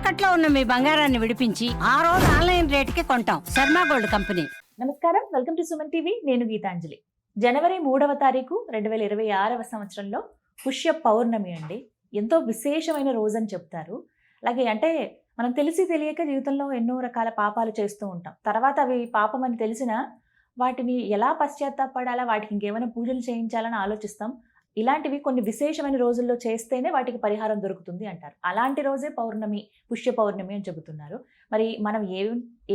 తాకట్లో ఉన్న మీ బంగారాన్ని విడిపించి ఆ రోజు ఆన్లైన్ రేటుకి కొంటాం. Sharma gold company. నమస్కారం, వెల్కమ్ టు సుమన్ టీవీ. నేను గీతాంజలి. జనవరి 3వ తారీఖు 2026వ సంవత్సరంలో పుష్య పౌర్ణమి అండి. ఎంతో విశేషమైన రోజు అని చెప్తారు. అలాగే అంటే మనం తెలిసి తెలియక జీవితంలో ఎన్నో రకాల పాపాలు చేస్తూ ఉంటాం. తర్వాత అవి పాపం అని తెలిసినా వాటిని ఎలా పశ్చాత్తాపడాలా, వాటికి ఇంకేమైనా పూజలు చేయించాలని ఆలోచిస్తాం. ఇలాంటివి కొన్ని విశేషమైన రోజుల్లో చేస్తేనే వాటికి పరిహారం దొరుకుతుంది అంటారు. అలాంటి రోజే పౌర్ణమి, పుష్య పౌర్ణమి అని చెబుతున్నారు. మరి మనం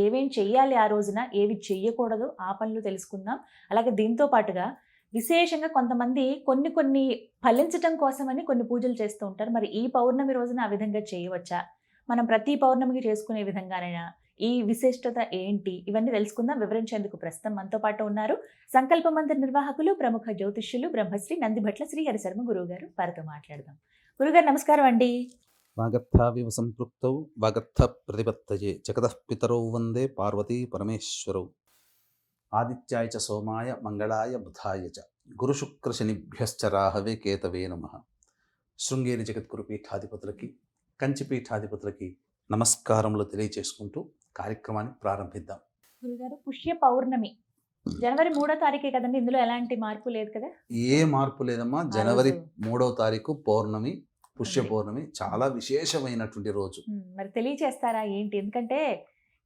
ఏమేం చెయ్యాలి ఆ రోజున, ఏవి చెయ్యకూడదు, ఆ పనులు తెలుసుకుందాం. అలాగే దీంతో పాటుగా విశేషంగా కొంతమంది కొన్ని ఫలించటం కోసమని కొన్ని పూజలు చేస్తూ ఉంటారు. మరి ఈ పౌర్ణమి రోజున ఆ విధంగా చేయవచ్చా? మనం ప్రతి పౌర్ణమికి చేసుకునే విధంగానైనా ఈ విశిష్టత ఏంటి? ఇవన్నీ తెలుసుకుందాం. వివరించేందుకు ప్రస్తుతం మనతో పాటు ఉన్నారు సంకల్ప మందిర నిర్వాహకులు, ప్రముఖ జ్యోతిష్యులు బ్రహ్మశ్రీ నందిభట్ల శ్రీహరి శర్మ గురువు గారు. వారితో మాట్లాడదాం. గురుగారు నమస్కారం అండి. వాగర్థావివ సంపృక్తౌ వాగర్థ ప్రతిపత్తయే జగతః పితరౌ వందే పార్వతీ పరమేశ్వరౌ. ఆదిత్యాయ చ సోమాయ మంగళాయ బుధాయ చ గురుశుక్రశనిభ్యశ్చ రాహవే కేతవే నమః. శృంగేరి జగద్గురు పీఠాధిపతులకి, కంచి పీఠాధిపతులకి నమస్కారములు తెలియచేసుకుంటూ కార్యక్రమాన్ని ప్రారంభిద్దాం. గురుగారు, పుష్య పౌర్ణమి జనవరి 3వ తారీఖే కదండి. ఇందులో ఎలాంటి మార్పు లేదు కదా? ఏ మార్పు లేదమ్మా. జనవరి 3వ తారీఖు పౌర్ణమి, పుష్య పౌర్ణమి చాలా విశేషమైనటువంటి రోజు. మరి తెలియచేస్తారా ఏంటి? ఎందుకంటే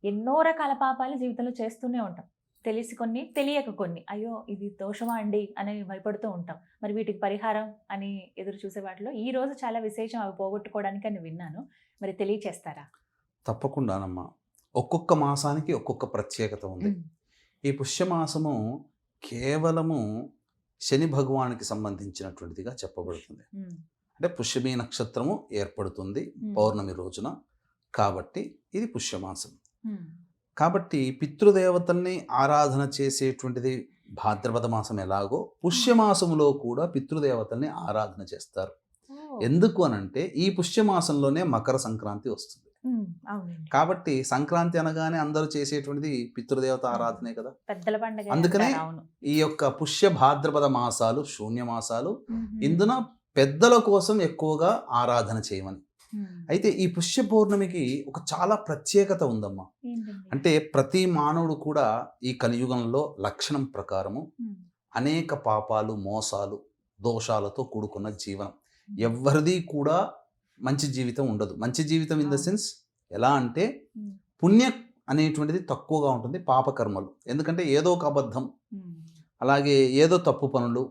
ఎన్నో రకాల పాపాలు జీవితంలో చేస్తూనే ఉంటాం. తెలిసి కొన్ని, తెలియక కొన్ని. అయ్యో ఇది దోషమా అండి అని భయపడుతూ ఉంటాం. మరి వీటికి పరిహారం అని ఎదురు చూసే వాటిలో ఈ రోజు చాలా విశేషం, అవి పోగొట్టుకోవడానికి అని విన్నాను. మరి తెలియచేస్తారా? తప్పకుండానమ్మా. ఒక్కొక్క మాసానికి ఒక్కొక్క ప్రత్యేకత ఉంది. ఈ పుష్యమాసము కేవలము శని భగవానికి సంబంధించినటువంటిదిగా చెప్పబడుతుంది. అంటే పుష్యమీ నక్షత్రము ఏర్పడుతుంది పౌర్ణమి రోజున, కాబట్టి ఇది పుష్యమాసం. కాబట్టి పితృదేవతల్ని ఆరాధన చేసేటువంటిది భాద్రపద మాసం ఎలాగో పుష్యమాసములో కూడా పితృదేవతల్ని ఆరాధన చేస్తారు. ఎందుకు అనంటే ఈ పుష్యమాసంలోనే మకర సంక్రాంతి వస్తుంది. కాబట్టి సంక్రాంతి అనగానే అందరూ చేసేటువంటిది పితృదేవత ఆరాధనే కదా, పెద్దల పండుగ. అందుకనే ఈ యొక్క పుష్య భాద్రపద మాసాలు శూన్య మాసాలు. ఇందున పెద్దల కోసం ఎక్కువగా ఆరాధన చేయమని. అయితే ఈ పుష్య పౌర్ణమికి ఒక చాలా ప్రత్యేకత ఉందమ్మా. అంటే ప్రతి మానవుడు కూడా ఈ కలియుగంలో లక్షణం ప్రకారము అనేక పాపాలు, మోసాలు, దోషాలతో కూడుకున్న జీవనం. ఎవరిది కూడా మంచి జీవితం ఉండదు. మంచి జీవితం ఇన్ ద సెన్స్ ఎలా అంటే పుణ్య అనేటువంటిది తక్కువగా ఉంటుంది, పాపకర్మలు. ఎందుకంటే ఏదో ఒక అబద్ధం, అలాగే ఏదో తప్పు పనులు,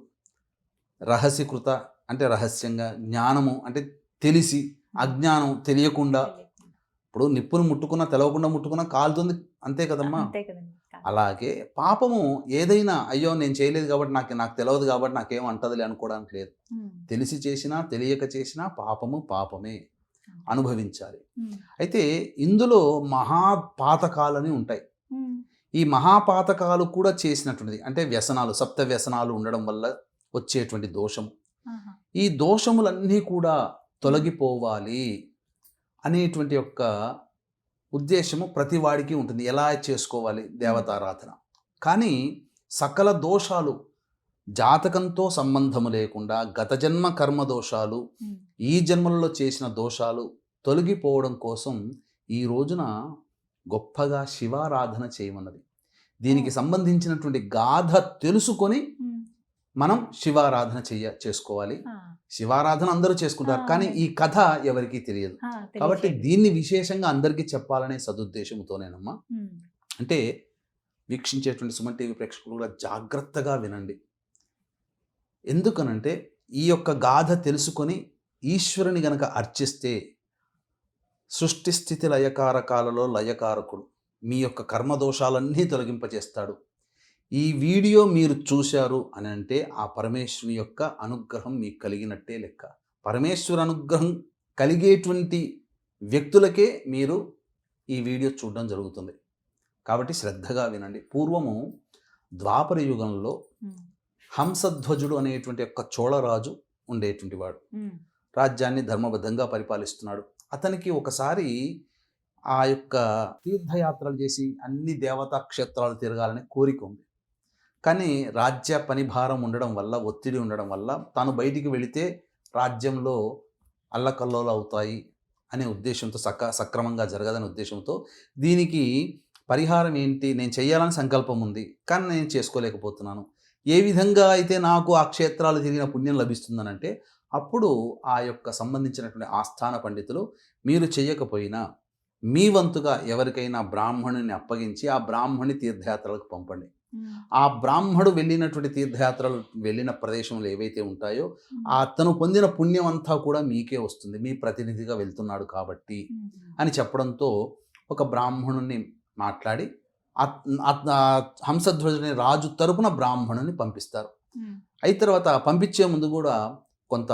రహస్యకృత అంటే రహస్యంగా, జ్ఞానము అంటే తెలిసి, అజ్ఞానం తెలియకుండా. ఇప్పుడు నిప్పును ముట్టుకున్నా, తెలవకుండా ముట్టుకున్నా కాలుతుంది, అంతే కదమ్మా. అలాగే పాపము ఏదైనా అయ్యో నేను చేయలేదు కాబట్టి నాకు తెలియదు కాబట్టి నాకేం అంటదిలే అనుకోవడానికి లేదు. తెలిసి చేసినా తెలియక చేసినా పాపము పాపమే, అనుభవించాలి. అయితే ఇందులో మహాపాతకాలని ఉంటాయి. ఈ మహాపాతకాలు కూడా చేసినటువంటిది అంటే వ్యసనాలు, సప్త వ్యసనాలు ఉండడం వల్ల వచ్చేటువంటి దోషము. ఈ దోషములన్నీ కూడా తొలగిపోవాలి అనేటువంటి యొక్క ఉద్దేశము ప్రతి వాడికి ఉంటుంది. ఎలా చేసుకోవాలి? దేవతారాధన. కానీ సకల దోషాలు జాతకంతో సంబంధము లేకుండా గత జన్మ కర్మ దోషాలు, ఈ జన్మలలో చేసిన దోషాలు తొలగిపోవడం కోసం ఈ రోజున గొప్పగా శివారాధన చేయమన్నది. దీనికి సంబంధించినటువంటి గాథ తెలుసుకొని మనం శివారాధన చేసుకోవాలి. శివారాధన అందరూ చేసుకుంటారు, కానీ ఈ కథ ఎవరికీ తెలియదు. కాబట్టి దీన్ని విశేషంగా అందరికీ చెప్పాలనే సదుద్దేశంతోనేనమ్మా. అంటే వీక్షించేటువంటి సుమన్ టీవీ ప్రేక్షకులు కూడా జాగ్రత్తగా వినండి. ఎందుకనంటే ఈ యొక్క గాథ తెలుసుకొని ఈశ్వరుని గనక అర్చిస్తే సృష్టి స్థితి లయకారకాలలో లయకారకుడు మీ యొక్క కర్మదోషాలన్నీ తొలగింపచేస్తాడు. ఈ వీడియో మీరు చూశారు అని అంటే ఆ పరమేశ్వరుని యొక్క అనుగ్రహం మీకు కలిగినట్టే లెక్క. పరమేశ్వర అనుగ్రహం కలిగేటువంటి వ్యక్తులకే మీరు ఈ వీడియో చూడడం జరుగుతుంది. కాబట్టి శ్రద్ధగా వినండి. పూర్వము ద్వాపర యుగంలో హంసధ్వజుడు అనేటువంటి యొక్క చోళరాజు ఉండేటువంటి వాడు. రాజ్యాన్ని ధర్మబద్ధంగా పరిపాలిస్తున్నాడు. అతనికి ఒకసారి ఆ యొక్క తీర్థయాత్రలు చేసి అన్ని దేవతా క్షేత్రాలు తిరగాలని కోరిక ఉంది. కానీ రాజ్య పని భారం ఉండడం వల్ల, ఒత్తిడి ఉండడం వల్ల తాను బయటికి వెళితే రాజ్యంలో అల్లకల్లోలు అవుతాయి అనే ఉద్దేశంతో సక్రమంగా జరగదనే ఉద్దేశంతో దీనికి పరిహారం ఏంటి, నేను చేయాలని సంకల్పం ఉంది కానీ నేను చేసుకోలేకపోతున్నాను, ఏ విధంగా అయితే నాకు ఆ క్షేత్రాలు తిరిగిన పుణ్యం లభిస్తుందనంటే అప్పుడు ఆ యొక్క సంబంధించినటువంటి ఆస్థాన పండితులు మీరు చేయకపోయినా మీ వంతుగా ఎవరికైనా బ్రాహ్మణుని అప్పగించి ఆ బ్రాహ్మణి తీర్థయాత్రలకు పంపండి. ఆ బ్రాహ్మడు వెళ్ళినటువంటి తీర్థయాత్రలు వెళ్ళిన ప్రదేశంలో ఏవైతే ఉంటాయో అతను పొందిన పుణ్యం అంతా కూడా మీకే వస్తుంది, మీ ప్రతినిధిగా వెళ్తున్నాడు కాబట్టి అని చెప్పడంతో ఒక బ్రాహ్మణుని మాట్లాడి హంసధ్వజుని రాజు తరపున బ్రాహ్మణుని పంపిస్తారు. అయిన తర్వాత పంపించే ముందు కూడా కొంత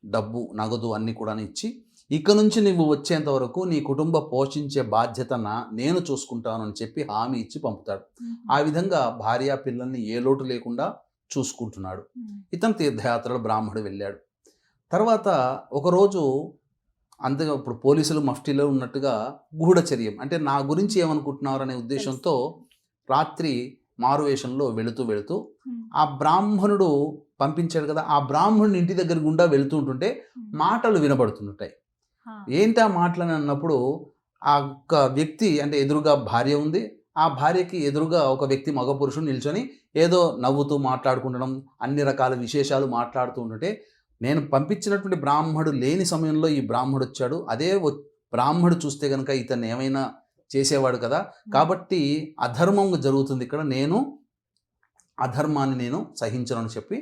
డబ్బు నగదు అన్నీ కూడా ఇచ్చి ఇక నుంచి నువ్వు వచ్చేంత వరకు నీ కుటుంబ పోషించే బాధ్యత నేను చూసుకుంటాను అని చెప్పి హామీ ఇచ్చి పంపుతాడు. ఆ విధంగా భార్య పిల్లల్ని ఏ లోటు లేకుండా చూసుకుంటున్నాడు. ఇతను తీర్థయాత్రలు బ్రాహ్మడు వెళ్ళాడు. తర్వాత ఒకరోజు అంతగా ఇప్పుడు పోలీసులు మఫ్టీలో ఉన్నట్టుగా గూఢచర్యం అంటే నా గురించి ఏమనుకుంటున్నారు అనే ఉద్దేశంతో రాత్రి మారువేషంలో వెళుతూ ఆ బ్రాహ్మణుడు పంపించాడు కదా, ఆ బ్రాహ్మణుని ఇంటి దగ్గర గుండా వెళుతూ ఉంటుంటే మాటలు వినబడుతుంటాయి. ఏంటి ఆ మాటలని అన్నప్పుడు ఆ ఒక్క వ్యక్తి అంటే ఎదురుగా భార్య ఉంది, ఆ భార్యకి ఎదురుగా ఒక వ్యక్తి మగ పురుషుడు నిల్చొని ఏదో నవ్వుతూ మాట్లాడుకుంటడం, అన్ని రకాల విశేషాలు మాట్లాడుతూ ఉంటుంటే నేను పంపించినటువంటి బ్రాహ్మడు లేని సమయంలో ఈ బ్రాహ్మడు వచ్చాడు, అదే బ్రాహ్మడు చూస్తే కనుక ఇతన్ని ఏమైనా చేసేవాడు కదా, కాబట్టి అధర్మం జరుగుతుంది ఇక్కడ, నేను అధర్మాన్ని నేను సహించను అని చెప్పి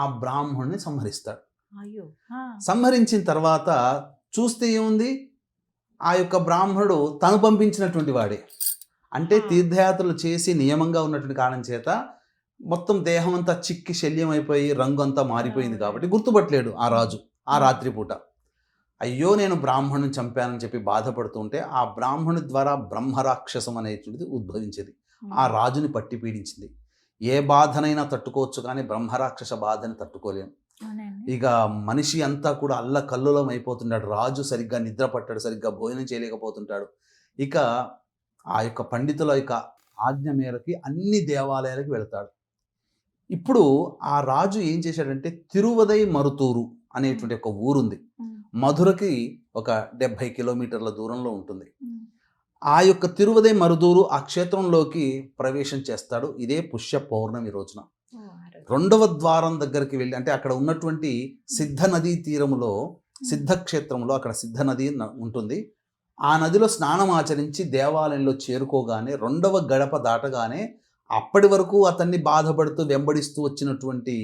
ఆ బ్రాహ్మణుని సంహరిస్తాడు. సంహరించిన తర్వాత చూస్తే ఏముంది, ఆ యొక్క బ్రాహ్మణుడు తను పంపించినటువంటి వాడే. అంటే తీర్థయాత్రలు చేసి నియమంగా ఉన్నటువంటి కారణం చేత మొత్తం దేహం అంతా చిక్కి శల్యం అయిపోయి రంగు అంతా మారిపోయింది కాబట్టి గుర్తుపట్టలేడు ఆ రాజు ఆ రాత్రిపూట. అయ్యో నేను బ్రాహ్మణుని చంపానని చెప్పి బాధపడుతుంటే ఆ బ్రాహ్మణుడి ద్వారా బ్రహ్మరాక్షసం అనేటువంటిది ఉద్భవించేది. ఆ రాజుని పట్టి పీడించింది. ఏ బాధనైనా తట్టుకోవచ్చు కానీ బ్రహ్మరాక్షస బాధని తట్టుకోలేము. ఇక మనిషి అంతా కూడా అల్లకల్లోలం అయిపోతుంటాడు. రాజు సరిగ్గా నిద్ర పట్టాడు, సరిగ్గా భోజనం చేయలేకపోతుంటాడు. ఇక ఆ యొక్క పండితుల యొక్క ఆజ్ఞ మేరకి అన్ని దేవాలయాలకు వెళ్తాడు. ఇప్పుడు ఆ రాజు ఏం చేశాడంటే తిరువదై మరుతూరు అనేటువంటి ఒక ఊరుంది, మధురకి ఒక 70 కిలోమీటర్ల దూరంలో ఉంటుంది. ఆ యొక్క తిరువదై మరుదూరు ఆ క్షేత్రంలోకి ప్రవేశం చేస్తాడు. ఇదే పుష్య పౌర్ణమి రోజున. రెండవ ద్వారం దగ్గరికి వెళ్ళి అంటే అక్కడ ఉన్నటువంటి సిద్ధ నదీ తీరములో సిద్ధ క్షేత్రంలో అక్కడ సిద్ధ నది ఉంటుంది. ఆ నదిలో స్నానం ఆచరించి దేవాలయంలో చేరుకోగానే రెండవ గడప దాటగానే అప్పటి వరకు అతన్ని బాధపడుతూ వెంబడిస్తూ వచ్చినటువంటి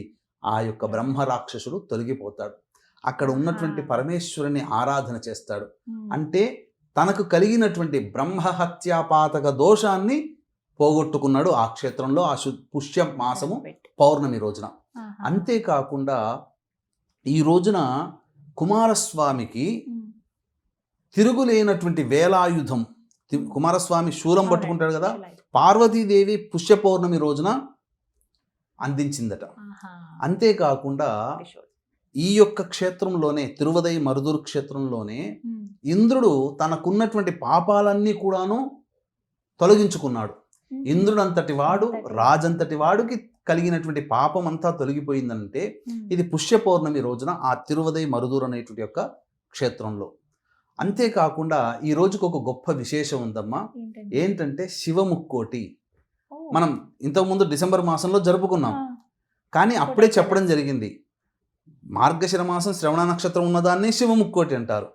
ఆ యొక్క బ్రహ్మ రాక్షసుడు తొలగిపోతాడు. అక్కడ ఉన్నటువంటి పరమేశ్వరుని ఆరాధన చేస్తాడు. అంటే తనకు కలిగినటువంటి బ్రహ్మహత్యాపాతక దోషాన్ని పోగొట్టుకున్నాడు ఆ క్షేత్రంలో ఆ పుష్య మాసము పౌర్ణమి రోజున. అంతేకాకుండా ఈ రోజున కుమారస్వామికి తిరుగులేనటువంటి వేలాయుధం, కుమారస్వామి శూలం పట్టుకుంటాడు కదా, పార్వతీదేవి పుష్య పౌర్ణమి రోజున అందించిందట. అంతేకాకుండా ఈ యొక్క క్షేత్రంలోనే తిరువదై మరుదూరు క్షేత్రంలోనే ఇంద్రుడు తనకున్నటువంటి పాపాలన్నీ కూడాను తొలగించుకున్నాడు. ఇంద్రుడు అంతటి వాడు, రాజంతటి వాడికి కలిగినటువంటి పాపం అంతా తొలగిపోయిందంటే ఇది పుష్య పౌర్ణమి రోజున ఆ తిరువదై మరుదూరు అనేటువంటి యొక్క క్షేత్రంలో. అంతేకాకుండా ఈ రోజుకు ఒక గొప్ప విశేషం ఉందమ్మా. ఏంటంటే శివముక్కోటి. మనం ఇంతకుముందు డిసెంబర్ మాసంలో జరుపుకున్నాం, కానీ అప్పుడే చెప్పడం జరిగింది మార్గశిర మాసం శ్రవణ నక్షత్రం ఉన్నదాన్ని శివముక్కోటి అంటారు.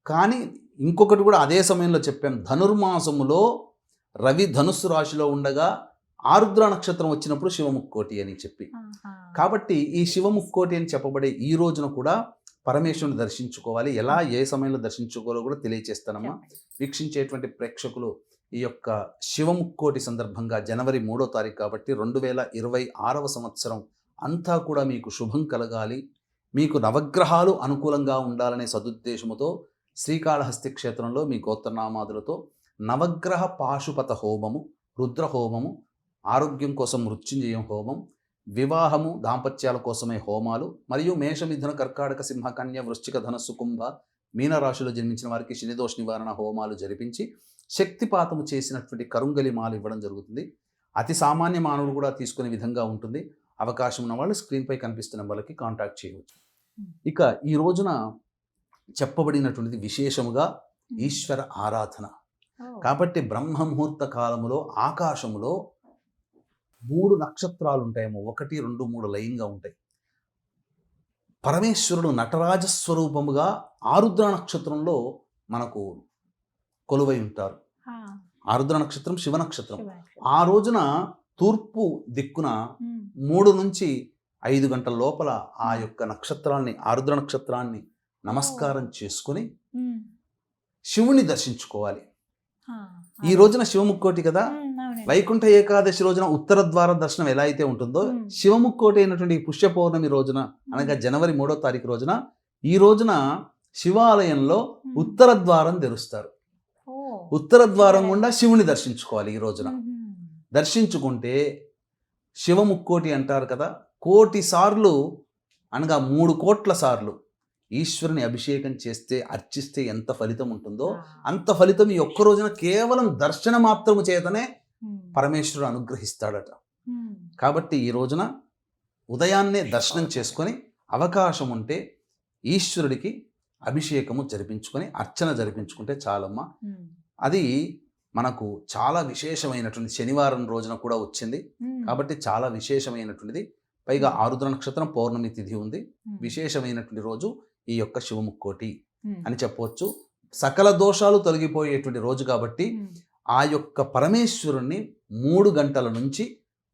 కానీ ఇంకొకటి కూడా అదే సమయంలో చెప్పాం, ధనుర్మాసములో రవి ధనుస్సు రాశిలో ఉండగా ఆరుద్ర నక్షత్రం వచ్చినప్పుడు శివముక్కోటి అని చెప్పి, కాబట్టి ఈ శివముక్కోటి అని చెప్పబడే ఈ రోజున కూడా పరమేశ్వరుని దర్శించుకోవాలి. ఎలా ఏ సమయంలో దర్శించుకోవాలో కూడా తెలియచేస్తానమ్మా. వీక్షించేటువంటి ప్రేక్షకులు ఈ యొక్క శివముక్కోటి సందర్భంగా జనవరి 3వ తారీఖు కాబట్టి 2026వ సంవత్సరం అంతా కూడా మీకు శుభం కలగాలి, మీకు నవగ్రహాలు అనుకూలంగా ఉండాలనే సదుద్దేశముతో శ్రీకాళహస్తి క్షేత్రంలో మీ గోత్రనామాదులతో నవగ్రహ పాశుపత హోమము, రుద్ర హోమము, ఆరోగ్యం కోసం మృత్యుంజయం హోమం, వివాహము దాంపత్యాల కోసమే హోమాలు మరియు మేష మిథున కర్కాటక సింహ కన్య వృశ్చిక ధనస్సు కుంభ మీనరాశిలో జన్మించిన వారికి శనిదోష నివారణ హోమాలు జరిపించి శక్తిపాతము చేసినటువంటి కరుంగలి మాలు ఇవ్వడం జరుగుతుంది. అతి సామాన్య మానవులు కూడా తీసుకునే విధంగా ఉంటుంది. అవకాశం ఉన్న వాళ్ళు స్క్రీన్పై కనిపిస్తున్న వాళ్ళకి కాంటాక్ట్ చేయవచ్చు. ఇక ఈ రోజున చెప్పబడినటువంటిది విశేషముగా ఈశ్వర ఆరాధన. కాబట్టి బ్రహ్మ ముహూర్త కాలములో ఆకాశములో 3 నక్షత్రాలు ఉంటాయేమో, 1, 2, 3 లైన్గా ఉంటాయి. పరమేశ్వరుడు నటరాజ స్వరూపముగా ఆరుద్ర నక్షత్రంలో మనకు కొలువై ఉంటారు. ఆరుద్ర నక్షత్రం శివ నక్షత్రం. ఆ రోజున తూర్పు దిక్కున 3 నుంచి 5 గంటల లోపల ఆ యొక్క నక్షత్రాన్ని, ఆరుద్ర నక్షత్రాన్ని నమస్కారం చేసుకుని శివుని దర్శించుకోవాలి. ఈ రోజున శివముక్కోటి కదా, వైకుంఠ ఏకాదశి రోజున ఉత్తర ద్వార దర్శనం ఎలా అయితే ఉంటుందో, శివముక్కోటి అయినటువంటి ఈ పుష్య పౌర్ణమి రోజున అనగా జనవరి 3వ తారీఖు రోజున, ఈ రోజున శివాలయంలో ఉత్తర ద్వారం తెరుస్తారు. ఉత్తర ద్వారం గుండా శివుని దర్శించుకోవాలి. ఈ రోజున దర్శించుకుంటే శివముక్కోటి అంటారు కదా, 1,000,000 సార్లు అనగా 3 కోట్ల సార్లు ఈశ్వరుని అభిషేకం చేస్తే, అర్చిస్తే ఎంత ఫలితం ఉంటుందో అంత ఫలితం ఈ ఒక్క రోజున కేవలం దర్శన మాత్రము చేతనే పరమేశ్వరుడు అనుగ్రహిస్తాడట. కాబట్టి ఈ రోజున ఉదయాన్నే దర్శనం చేసుకొని అవకాశం ఉంటే ఈశ్వరుడికి అభిషేకము జరిపించుకొని అర్చన జరిపించుకుంటే చాలమ్మా. అది మనకు చాలా విశేషమైనటువంటి శనివారం రోజున కూడా వచ్చింది కాబట్టి చాలా విశేషమైనటువంటిది. పైగా ఆరుద్ర నక్షత్రం పౌర్ణమి తిథి ఉంది. విశేషమైనటువంటి రోజు ఈ యొక్క శివముక్కోటి అని చెప్పవచ్చు. సకల దోషాలు తొలగిపోయేటువంటి రోజు కాబట్టి ఆ యొక్క పరమేశ్వరుణ్ణి 3 గంటల నుంచి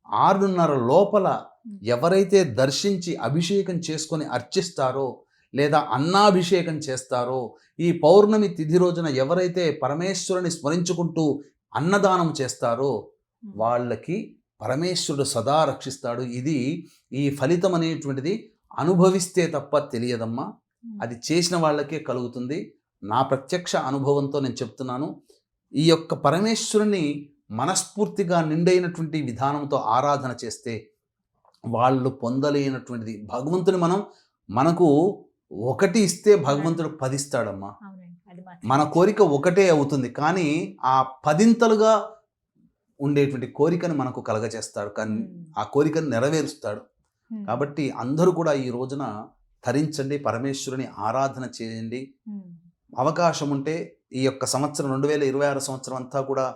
6:30 లోపల ఎవరైతే దర్శించి అభిషేకం చేసుకొని అర్చిస్తారో లేదా అన్నాభిషేకం చేస్తారో, ఈ పౌర్ణమి తిథి రోజున ఎవరైతే పరమేశ్వరుని స్మరించుకుంటూ అన్నదానం చేస్తారో వాళ్ళకి పరమేశ్వరుడు సదా రక్షిస్తాడు. ఇది ఈ ఫలితం అనేటువంటిది అనుభవిస్తే తప్ప తెలియదమ్మా, అది చేసిన వాళ్ళకే కలుగుతుంది. నా ప్రత్యక్ష అనుభవంతో నేను చెప్తున్నాను. ఈ యొక్క పరమేశ్వరుని మనస్ఫూర్తిగా నిండైనటువంటి విధానంతో ఆరాధన చేస్తే వాళ్ళు పొందలేనటువంటిది. భగవంతుని మనకు 1 ఇస్తే భగవంతుడు 10 ఇస్తాడమ్మా. మన కోరిక 1 అవుతుంది, కానీ ఆ 10ంతలుగా ఉండేటువంటి కోరికను మనకు కలగజేస్తాడు, కానీ ఆ కోరికను నెరవేరుస్తాడు. కాబట్టి అందరూ కూడా ఈ రోజున ధరించండి, పరమేశ్వరుని ఆరాధన చేయండి. అవకాశం ఉంటే ఈ యొక్క సంవత్సరం 2026 సంవత్సరం అంతా కూడా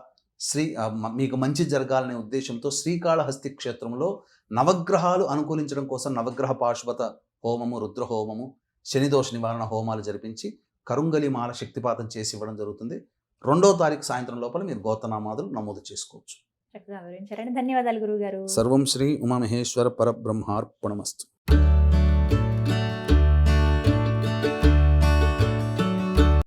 మీకు మంచి జరగాలనే ఉద్దేశంతో శ్రీకాళహస్తి క్షేత్రంలో నవగ్రహాలు అనుకూలించడం కోసం నవగ్రహ పాశుపత హోమము, రుద్రహోమము, శనిదోష నివారణ హోమాలు జరిపించి కరుంగలిమాల శక్తిపాతం చేసి ఇవ్వడం జరుగుతుంది. 2వ తారీఖు సాయంత్రం లోపల మీరు గోత్రనామాదులు నమోదు చేసుకోవచ్చు. చక్కగా వివరించారండి. ధన్యవాదాలు గురువు గారు. సర్వం శ్రీ ఉమామహేశ్వర పరబ్రహ్మార్పణమస్తు.